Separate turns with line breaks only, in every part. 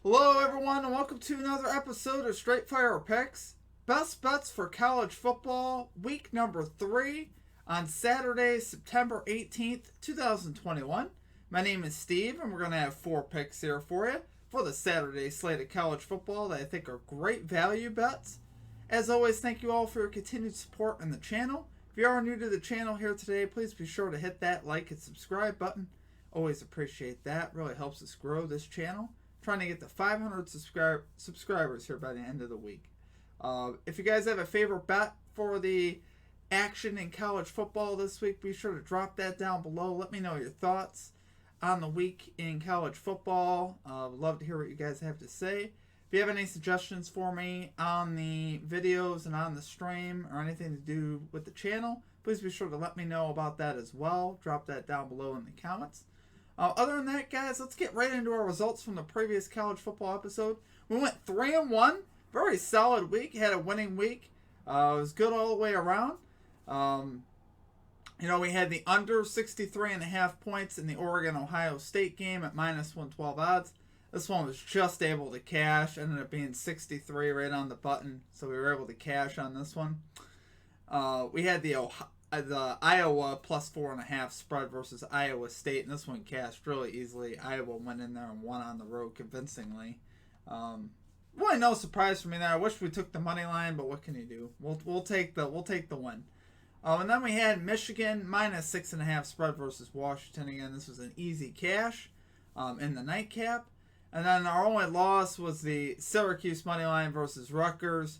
Hello, everyone, and welcome to another episode of Straight Fire Picks. Best bets for college football, week number 3, on Saturday, September 18th, 2021. My name is Steve, and we're going to have 4 picks here for you for the Saturday slate of college football that I think are great value bets. As always, thank you all for your continued support on the channel. If you are new to the channel here today, please be sure to hit that like and subscribe button. Always appreciate that. Really helps us grow this channel. Trying to get to 500 subscribers here by the end of the week. If you guys have a favorite bet for the action in college football this week, be sure to drop that down below. Let me know your thoughts on the week in college football. Would love to hear what you guys have to say. If you have any suggestions for me on the videos and on the stream or anything to do with the channel, please be sure to let me know about that as well. Drop that down below in the comments. Other than that, guys, let's get right into our results from the previous college football episode. We went 3-1. Very solid week. Had a winning week. It was good all the way around. We had the under 63.5 points in the Oregon-Ohio State game at minus 112 odds. This one was just able to cash. Ended up being 63 right on the button. So we were able to cash on this one. We had the Iowa plus 4.5 spread versus Iowa State, and this one cashed really easily. Iowa went in there and won on the road convincingly. Really no surprise for me there. I wish we took the money line, but what can you do? We'll take the win. And then we had Michigan minus 6.5 spread versus Washington. Again, this was an easy cash in the nightcap. And then our only loss was the Syracuse money line versus Rutgers.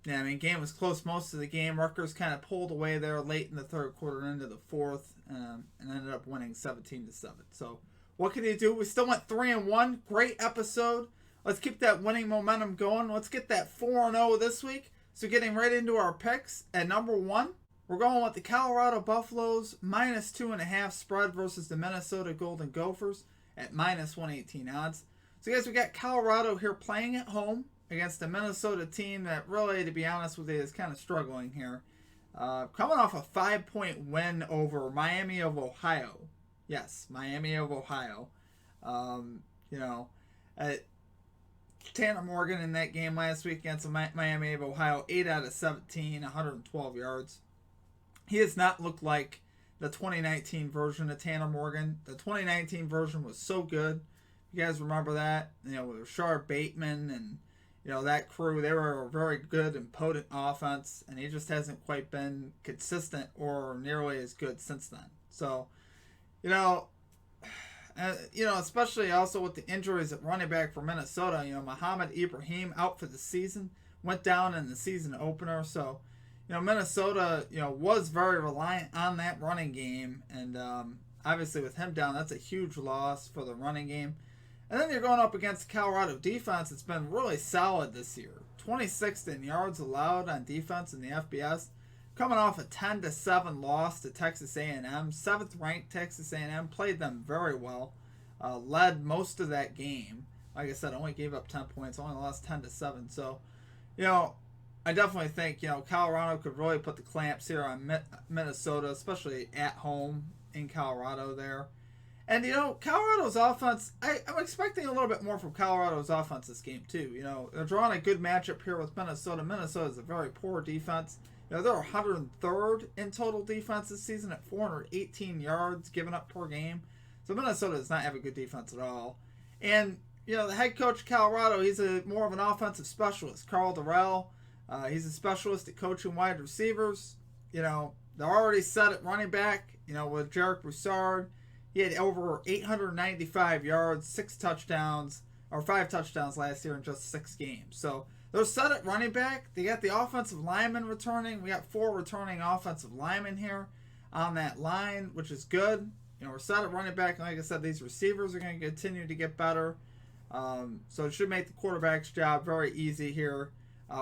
Game was close most of the game. Rutgers kind of pulled away there late in the third quarter into the fourth and ended up winning 17-7. So what can you do? We still went 3-1. Great episode. Let's keep that winning momentum going. Let's get that 4-0 this week. So getting right into our picks at number 1, we're going with the Colorado Buffaloes minus 2.5 spread versus the Minnesota Golden Gophers at minus 118 odds. So guys, we got Colorado here playing at home against a Minnesota team that really, to be honest with you, is kind of struggling here. Coming off a 5-point win over Miami of Ohio. Yes, Miami of Ohio. Tanner Morgan in that game last week against Miami of Ohio, 8 out of 17, 112 yards. He does not look like the 2019 version of Tanner Morgan. The 2019 version was so good. You guys remember that? With Rashard Bateman and that crew, they were a very good and potent offense, and he just hasn't quite been consistent or nearly as good since then. So, especially also with the injuries at running back for Minnesota, Muhammad Ibrahim out for the season, went down in the season opener. So, Minnesota, was very reliant on that running game, and obviously with him down, that's a huge loss for the running game. And then you're going up against the Colorado defense. It's been really solid this year. 26th in yards allowed on defense in the FBS. Coming off a 10-7 loss to Texas A&M. 7th ranked Texas A&M. Played them very well. Led most of that game. Like I said, only gave up 10 points. Only lost 10-7. So, I definitely think, Colorado could really put the clamps here on Minnesota, especially at home in Colorado there. And, Colorado's offense, I'm expecting a little bit more from Colorado's offense this game, too. They're drawing a good matchup here with Minnesota. Minnesota is a very poor defense. They're 103rd in total defense this season at 418 yards given up per game. So Minnesota does not have a good defense at all. And, the head coach of Colorado, he's more of an offensive specialist. Carl Durrell, he's a specialist at coaching wide receivers. They're already set at running back, with Jarek Broussard. He had over 895 yards, 5 touchdowns last year in just 6 games. So they're set at running back. They got the offensive linemen returning. We got 4 returning offensive linemen here on that line, which is good. We're set at running back. And like I said, these receivers are going to continue to get better. So it should make the quarterback's job very easy here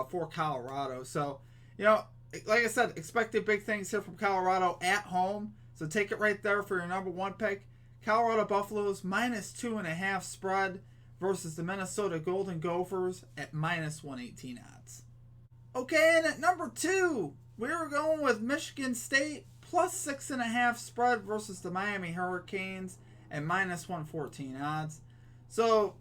for Colorado. So, like I said, expected big things here from Colorado at home. So take it right there for your number 1 pick. Colorado Buffaloes minus 2.5 spread versus the Minnesota Golden Gophers at minus 118 odds. Okay, and at number 2, we're going with Michigan State plus 6.5 spread versus the Miami Hurricanes at minus 114 odds. So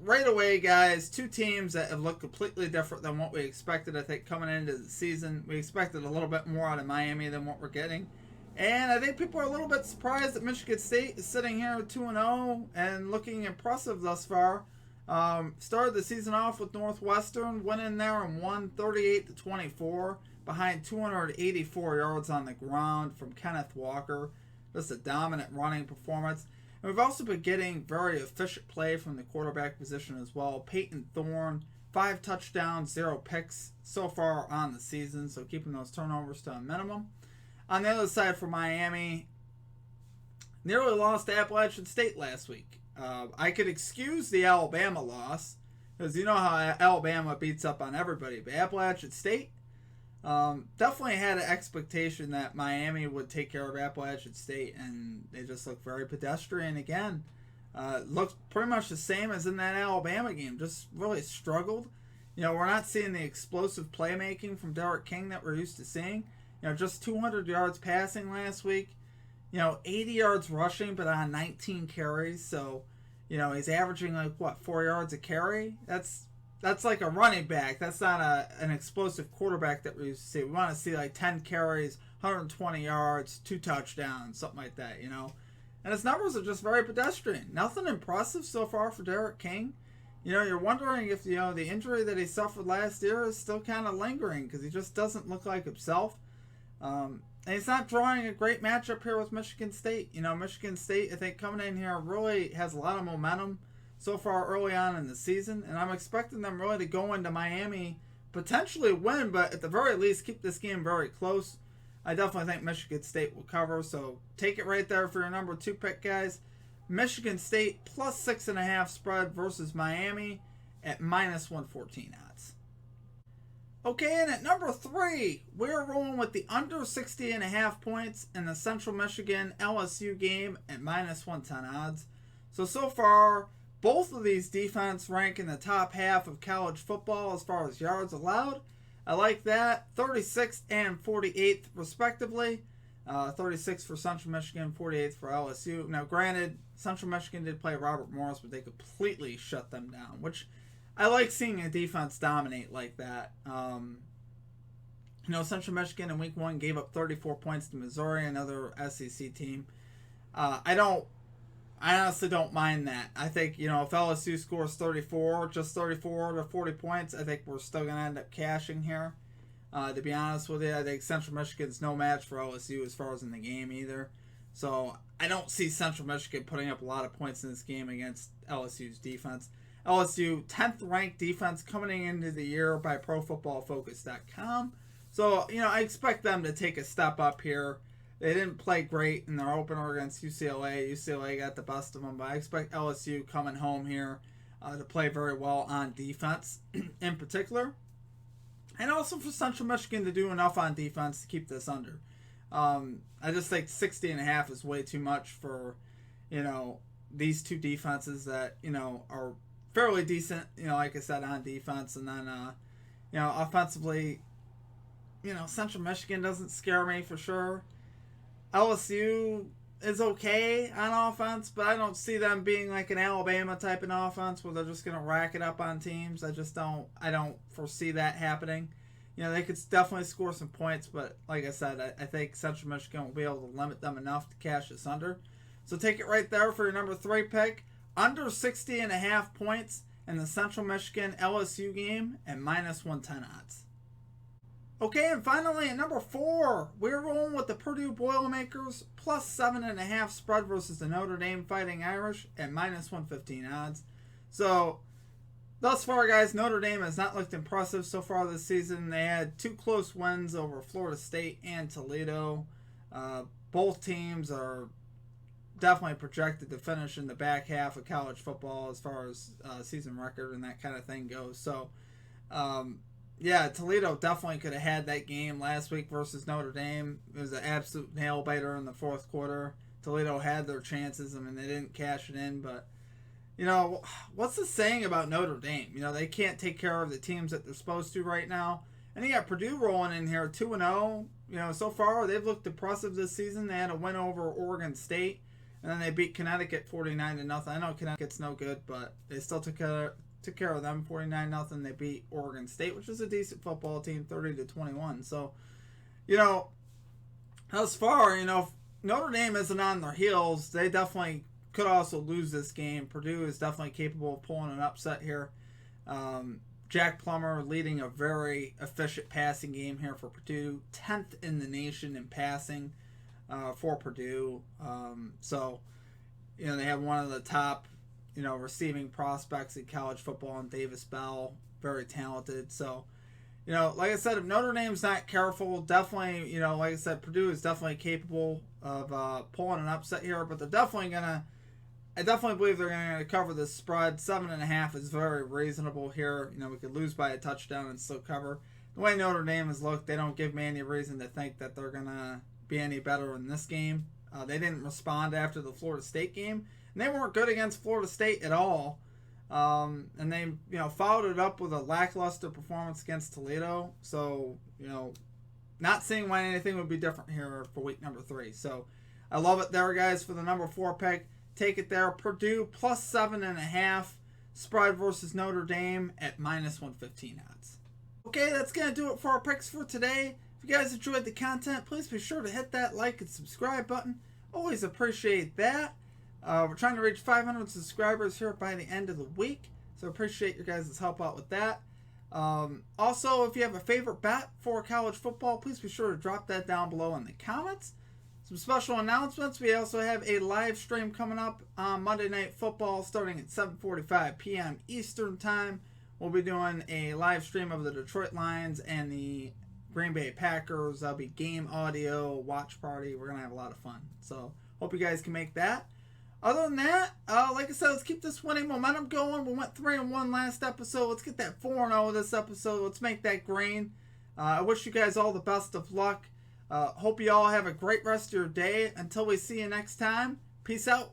right away, guys, two teams that have looked completely different than what we expected. I think coming into the season, we expected a little bit more out of Miami than what we're getting. And I think people are a little bit surprised that Michigan State is sitting here 2-0 and looking impressive thus far. Started the season off with Northwestern, went in there and won 38-24 behind 284 yards on the ground from Kenneth Walker. Just a dominant running performance. And we've also been getting very efficient play from the quarterback position as well. Peyton Thorne, 5 touchdowns, 0 picks so far on the season, so keeping those turnovers to a minimum. On the other side for Miami, nearly lost to Appalachian State last week. I could excuse the Alabama loss, because you know how Alabama beats up on everybody. But Appalachian State, definitely had an expectation that Miami would take care of Appalachian State, and they just look very pedestrian again. Looked pretty much the same as in that Alabama game. Just really struggled. We're not seeing the explosive playmaking from Derek King that we're used to seeing. Just 200 yards passing last week. 80 yards rushing, but on 19 carries. So, he's averaging 4 yards a carry. That's like a running back. That's not an explosive quarterback that we used to see. We want to see 10 carries, 120 yards, 2 touchdowns, something like that, And his numbers are just very pedestrian. Nothing impressive so far for Derek King. You're wondering if, the injury that he suffered last year is still kind of lingering, because he just doesn't look like himself. And he's not drawing a great matchup here with Michigan State. Michigan State, I think, coming in here really has a lot of momentum so far early on in the season. And I'm expecting them really to go into Miami, potentially win, but at the very least keep this game very close. I definitely think Michigan State will cover. So take it right there for your number 2 pick, guys. Michigan State plus 6.5 spread versus Miami at minus 114 odds. Okay, and at number 3, we're rolling with the under 60.5 points in the Central Michigan LSU game at minus 110 odds. So far, both of these defenses rank in the top half of college football as far as yards allowed. I like that. 36th and 48th, respectively. 36 for Central Michigan, 48th for LSU. Now, granted, Central Michigan did play Robert Morris, but they completely shut them down, which I like seeing a defense dominate like that. Central Michigan in week 1 gave up 34 points to Missouri, another SEC team. I honestly don't mind that. I think, if LSU scores 34 to 40 points, I think we're still going to end up cashing here. To be honest with you, I think Central Michigan's no match for LSU as far as in the game either. So I don't see Central Michigan putting up a lot of points in this game against LSU's defense. LSU, 10th ranked defense coming into the year by ProFootballFocus.com. So, I expect them to take a step up here. They didn't play great in their opener against UCLA. UCLA got the best of them, but I expect LSU coming home here to play very well on defense in particular. And also for Central Michigan to do enough on defense to keep this under. I just think 60.5 is way too much for, these two defenses that, are fairly decent, like I said, on defense. And then, offensively, Central Michigan doesn't scare me for sure. LSU is okay on offense, but I don't see them being like an Alabama type of offense where they're just going to rack it up on teams. I don't foresee that happening. They could definitely score some points, but like I said, I think Central Michigan will be able to limit them enough to cash this under. So take it right there for your number 3 pick. Under 60.5 points in the Central Michigan LSU game at minus 110 odds. Okay, and finally at number 4, we're rolling with the Purdue Boilermakers plus 7.5 spread versus the Notre Dame Fighting Irish at minus 115 odds. So, thus far, guys, Notre Dame has not looked impressive so far this season. They had 2 close wins over Florida State and Toledo. Both teams are definitely projected to finish in the back half of college football as far as season record and that kind of thing goes. So, Toledo definitely could have had that game last week versus Notre Dame. It was an absolute nail-biter in the fourth quarter. Toledo had their chances. I mean, they didn't cash it in, but, what's the saying about Notre Dame? They can't take care of the teams that they're supposed to right now. And you got Purdue rolling in here 2-0. So far they've looked impressive this season. They had a win over Oregon State. And then they beat Connecticut 49-0. I know Connecticut's no good, but they still took care of them 49-0. They beat Oregon State, which is a decent football team, 30-21. So, thus far, if Notre Dame isn't on their heels, they definitely could also lose this game. Purdue is definitely capable of pulling an upset here. Jack Plummer leading a very efficient passing game here for Purdue. 10th in the nation in passing for Purdue. So, they have one of the top, receiving prospects in college football in Davis Bell. Very talented. So, like I said, if Notre Dame's not careful, definitely, like I said, Purdue is definitely capable of pulling an upset here. But they're definitely going to, I definitely believe they're going to cover this spread. 7.5 is very reasonable here. We could lose by a touchdown and still cover. The way Notre Dame has looked, they don't give me any reason to think that they're going to be any better in this game. They didn't respond after the Florida State game. And they weren't good against Florida State at all. And they, followed it up with a lackluster performance against Toledo. So, not seeing why anything would be different here for week number 3. So, I love it there, guys, for the number 4 pick. Take it there. Purdue plus 7.5. Spread versus Notre Dame at minus 115 odds. Okay, that's going to do it for our picks for today. If you guys enjoyed the content, please be sure to hit that like and subscribe button. Always appreciate that. We're trying to reach 500 subscribers here by the end of the week. So appreciate your guys' help out with that. Also, if you have a favorite bet for college football, please be sure to drop that down below in the comments. Some special announcements. We also have a live stream coming up on Monday Night Football starting at 7:45 p.m. Eastern Time. We'll be doing a live stream of the Detroit Lions and the Green Bay Packers. There'll be game audio, watch party. We're going to have a lot of fun. So hope you guys can make that. Other than that, like I said, let's keep this winning momentum going. We went 3-1 last episode. Let's get that 4-0 this episode. Let's make that green. I wish you guys all the best of luck. Hope you all have a great rest of your day. Until we see you next time, peace out.